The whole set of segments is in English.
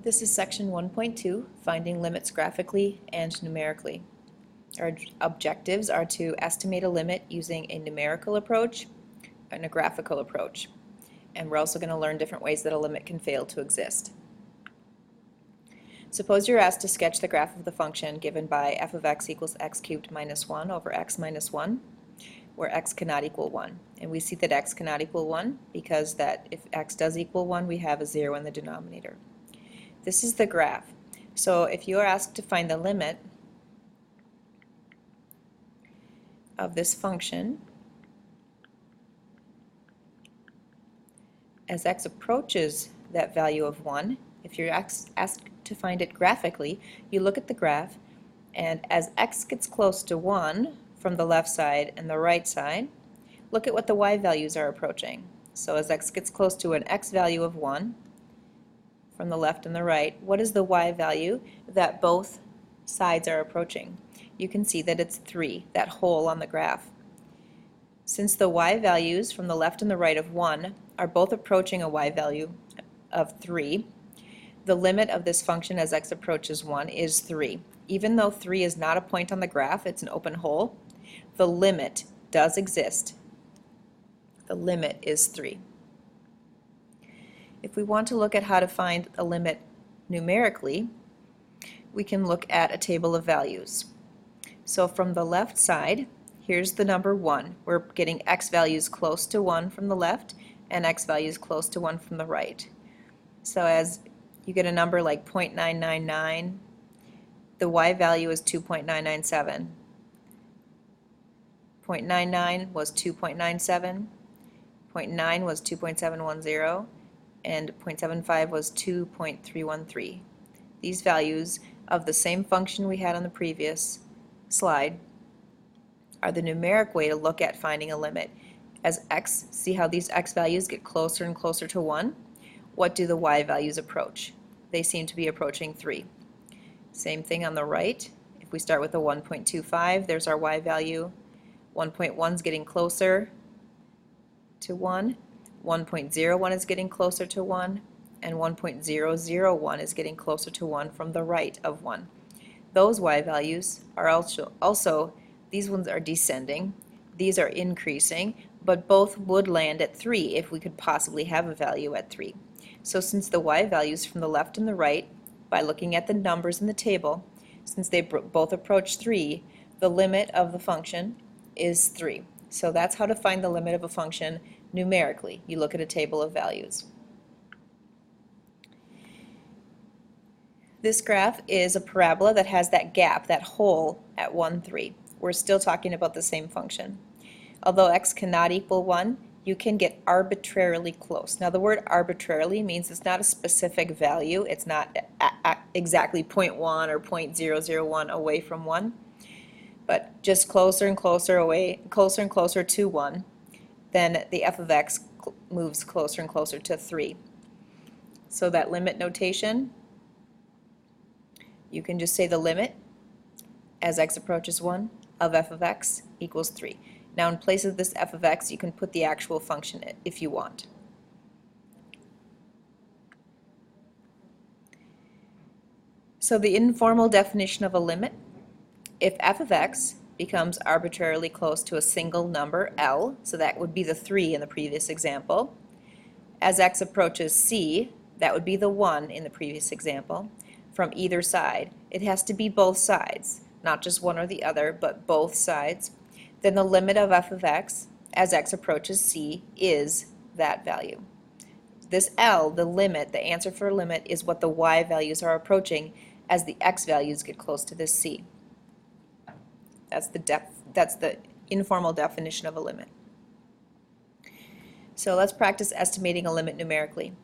This is section 1.2, finding limits graphically and numerically. Our objectives are to estimate a limit using a numerical approach and a graphical approach. And we're also going to learn different ways that a limit can fail to exist. Suppose you're asked to sketch the graph of the function given by f of x equals x cubed minus 1 over x minus 1, where x cannot equal 1. And we see that x cannot equal 1 because that if x does equal 1, we have a 0 in the denominator. This is the graph. So if you are asked to find the limit of this function as x approaches that value of 1, if you're asked to find it graphically, you look at the graph, and as x gets close to 1 from the left side and the right side, look at what the y values are approaching. So as x gets close to an x value of 1 from the left and the right, what is the y value that both sides are approaching? You can see that it's 3, that hole on the graph. Since the y values from the left and the right of 1 are both approaching a y value of 3, the limit of this function as x approaches 1 is 3. Even though 3 is not a point on the graph, it's an open hole, the limit does exist. The limit is 3. If we want to look at how to find a limit numerically, we can look at a table of values. So from the left side, here's the number 1. We're getting x values close to 1 from the left and x values close to 1 from the right. So as you get a number like 0.999, the y value is 2.997. 0.99 was 2.97, 0.9 was 2.710, and 0.75 was 2.313. These values of the same function we had on the previous slide are the numeric way to look at finding a limit. As x, see how these x values get closer and closer to 1? What do the y values approach? They seem to be approaching 3. Same thing on the right. If we start with a 1.25, there's our y value. 1.1 is getting closer to 1. 1.01 is getting closer to 1, and 1.001 is getting closer to 1 from the right of 1. Those y values are also, these ones are descending, these are increasing, but both would land at 3 if we could possibly have a value at 3. So since the y values from the left and the right, by looking at the numbers in the table, since they both approach 3, the limit of the function is 3. So that's how to find the limit of a function numerically. You look at a table of values. This graph is a parabola that has that gap, that hole at 1, 3. We're still talking about the same function. Although x cannot equal 1, you can get arbitrarily close. Now the word arbitrarily means it's not a specific value. It's not exactly 0.1 or 0.001 away from 1, but just closer and closer away, closer and closer to 1. Then the f of x moves closer and closer to 3. So that limit notation, you can just say the limit as x approaches 1 of f of x equals 3. Now in place of this f of x, you can put the actual function if you want. So the informal definition of a limit, if f of x becomes arbitrarily close to a single number, L, so that would be the 3 in the previous example. As x approaches c, that would be the 1 in the previous example, from either side. It has to be both sides, not just one or the other, but both sides. Then the limit of f of x, as x approaches c, is that value. This L, the limit, the answer for limit, is what the y values are approaching as the x values get close to this c. That's the informal definition of a limit. So let's practice estimating a limit numerically.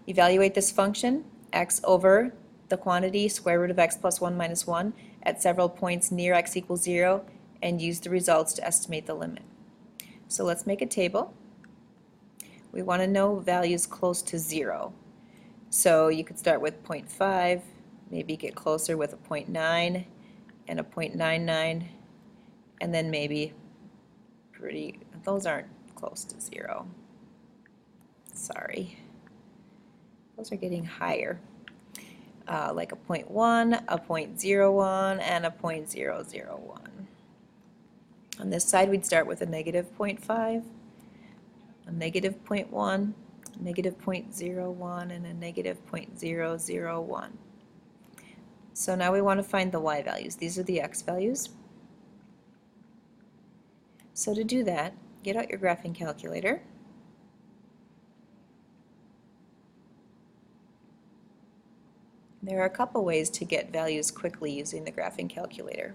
Evaluate this function, x over the quantity square root of x plus 1 minus 1 at several points near x equals 0, and use the results to estimate the limit. So let's make a table. We want to know values close to 0. So you could start with 0.5, maybe get closer with a 0.9 and a 0.99, and then maybe those aren't close to 0. Sorry. Those are getting higher. like a 0.1, a 0.01, and a 0.001. On this side, we'd start with a negative 0.5, a negative 0.1, a negative 0.01, and a negative 0.001. So now we want to find the y values. These are the x values. So to do that, get out your graphing calculator. There are a couple ways to get values quickly using the graphing calculator.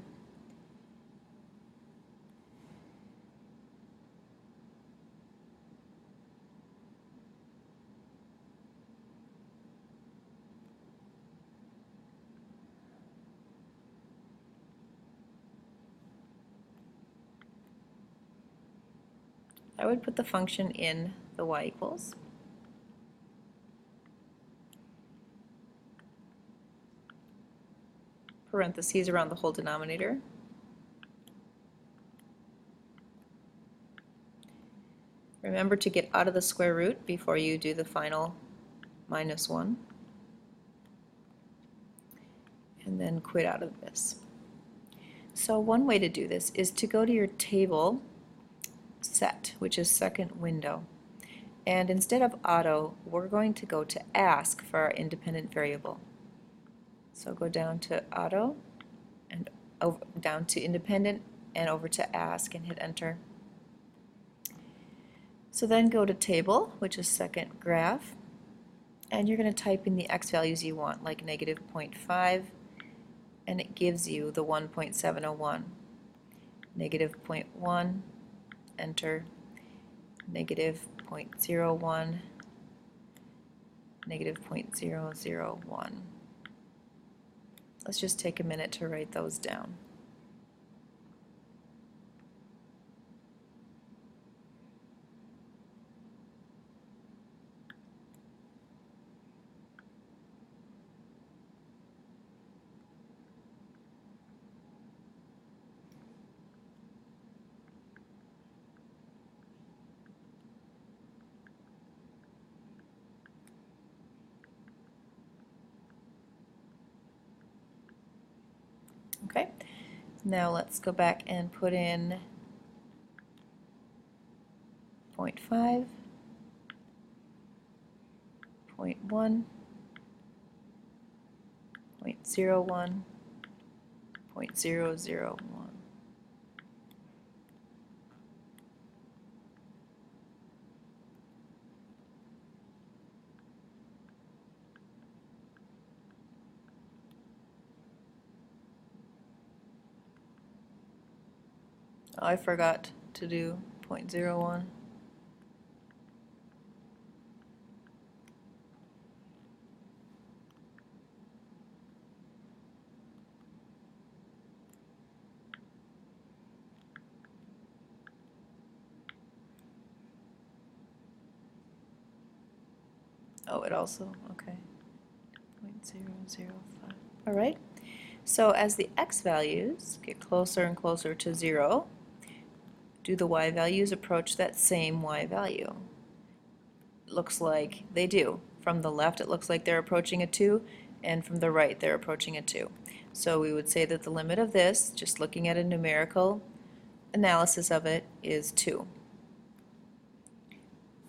I would put the function in the y equals. Parentheses around the whole denominator. Remember to get out of the square root before you do the final -1. And then quit out of this. So one way to do this is to go to your table set, which is second window. And instead of auto, we're going to go to ask for our independent variable. So go down to auto and down to independent and over to ask and hit enter. So then go to table, which is second graph, and you're going to type in the x values you want, like negative 0.5, and it gives you the 1.701. Negative 0.1, enter, negative 0.01, negative 0.001. Let's just take a minute to write those down. Okay, now let's go back and put in 0.5, 0.1, 0.01, 0.001. Oh, I forgot to do 0.01. Oh, it also, okay, 0.005. All right, so as the x values get closer and closer to 0, do the y values approach that same y value? It looks like they do. From the left, it looks like they're approaching a 2, and from the right, they're approaching a 2. So we would say that the limit of this, just looking at a numerical analysis of it, is 2.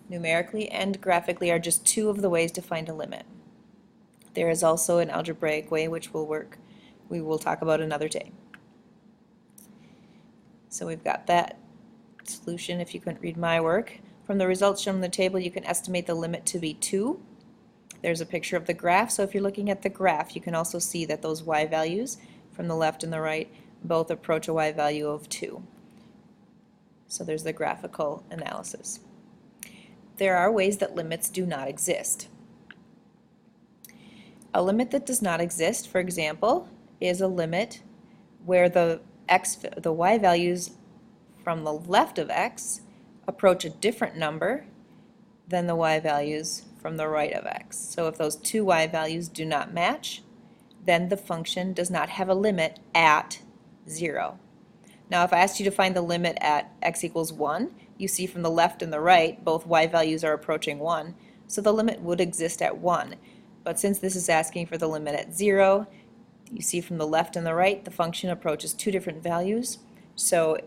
Numerically and graphically are just two of the ways to find a limit. There is also an algebraic way which we will talk about another day. So we've got that solution if you couldn't read my work. From the results shown in the table, you can estimate the limit to be 2. There's a picture of the graph, so if you're looking at the graph, you can also see that those y values from the left and the right both approach a y value of 2. So there's the graphical analysis. There are ways that limits do not exist. A limit that does not exist, for example, is a limit where the y values from the left of x approach a different number than the y values from the right of x. So if those two y values do not match, then the function does not have a limit at 0. Now if I asked you to find the limit at x equals 1, you see from the left and the right both y values are approaching 1, so the limit would exist at 1. But since this is asking for the limit at 0, you see from the left and the right, the function approaches two different values, so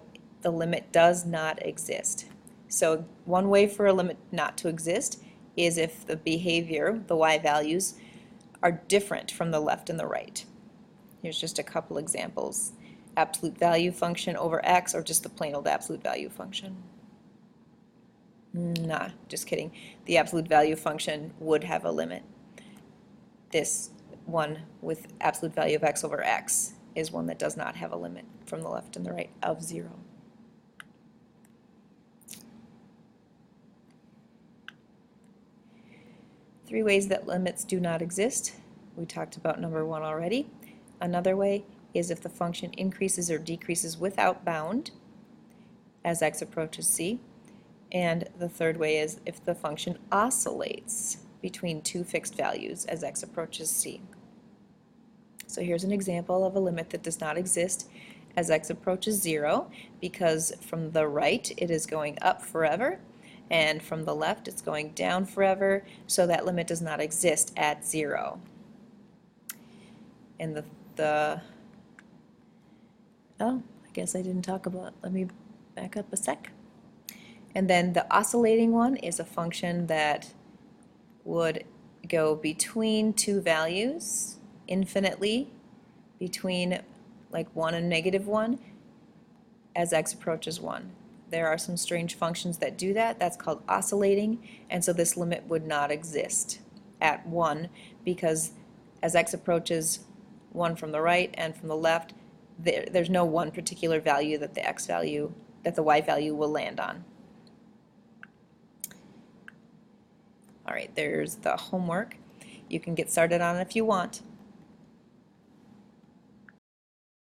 the limit does not exist. So one way for a limit not to exist is if the behavior, the y values, are different from the left and the right. Here's just a couple examples. Absolute value function over x, or just the plain old absolute value function. Nah, just kidding. The absolute value function would have a limit. This one with absolute value of x over x is one that does not have a limit from the left and the right of 0. Three ways that limits do not exist. We talked about number 1 already. Another way is if the function increases or decreases without bound as x approaches c. And the third way is if the function oscillates between two fixed values as x approaches c. So here's an example of a limit that does not exist as x approaches 0, because from the right it is going up forever, and from the left it's going down forever, so that limit does not exist at 0. And oh, I guess I didn't talk about, let me back up a sec. And then the oscillating one is a function that would go between two values infinitely, between like 1 and -1 as x approaches 1. There are some strange functions that do that. That's called oscillating, and so this limit would not exist at 1, because as x approaches 1 from the right and from the left, there's no one particular value that the y value will land on. All right, there's the homework. You can get started on it if you want.